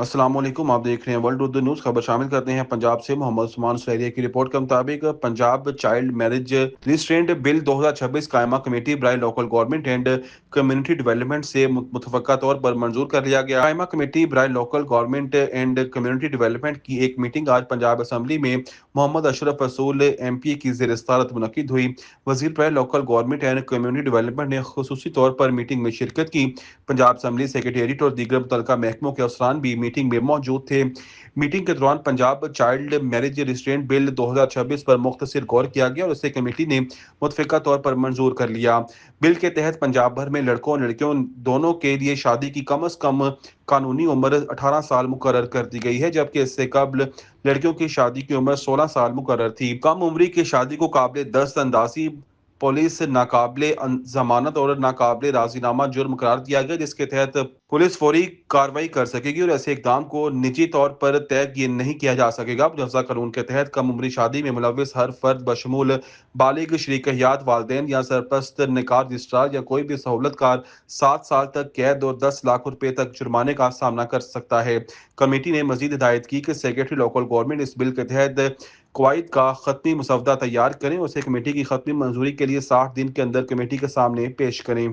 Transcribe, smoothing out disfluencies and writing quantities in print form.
السلام علیکم، آپ دیکھ رہے ہیں ورلڈ اردو نیوز۔ خبر شامل کرتے ہیں پنجاب سے۔ محمد عثمان سلیریہ کی رپورٹ کے مطابق پنجاب چائلڈ میرج ریسٹرینٹ بل 2026 قائمہ کمیٹی برائے local government and community development سے متفقہ طور پر منظور کر لیا گیا۔ قائمہ کمیٹی برائے local government and community development کی ایک میٹنگ آج پنجاب اسمبلی میں محمد اشرف رسول ایم پی کی زیر صدارت منعقد ہوئی۔ وزیر برائے local government and community development نے خصوصی طور پر میٹنگ میں شرکت کی۔ پنجاب اسمبلی سیکریٹریٹ اور دیگر متعلقہ محکموں کے افسران بھی میٹنگ میں موجود تھے۔ میٹنگ کے دوران پنجاب چائلڈ میرج ریسٹرینٹ بل 2026 پر مختصر غور کیا گیا اور اسے کمیٹی نے متفقہ طور پر منظور کر لیا۔ بل کے تحت پنجاب بھر میں لڑکوں اور لڑکیوں دونوں کے لیے شادی کی کم از کم قانونی عمر 18 سال مقرر کر دی گئی ہے، جبکہ اس سے قبل لڑکیوں کی شادی کی عمر 16 سال مقرر تھی۔ کم عمری کی شادی کو قابل دست اندازی، پولیس ناقابل ضمانت اور ناقابل راضی نامہ جرم قرار دیا گیا، جس کے تحت پولیس فوری کارروائی کر سکے گی اور ایسے اقدام کو نجی طور پر طے نہیں کیا جا سکے گا۔ مجوزہ قانون کے تحت کم عمری شادی میں ملوث ہر فرد بشمول بالغ شریک حیات، والدین یا سرپرست، نکاح رجسٹرار یا کوئی بھی سہولت کار 7 سال تک قید اور 10 لاکھ روپے تک جرمانے کا سامنا کر سکتا ہے۔ کمیٹی نے مزید ہدایت کی کہ سیکریٹری لوکل گورنمنٹ اس بل کے تحت قواعد کا خطی مسودہ تیار کریں اور اسے کمیٹی کی خطی منظوری کے لیے 60 دن کے اندر کمیٹی کے سامنے پیش کریں۔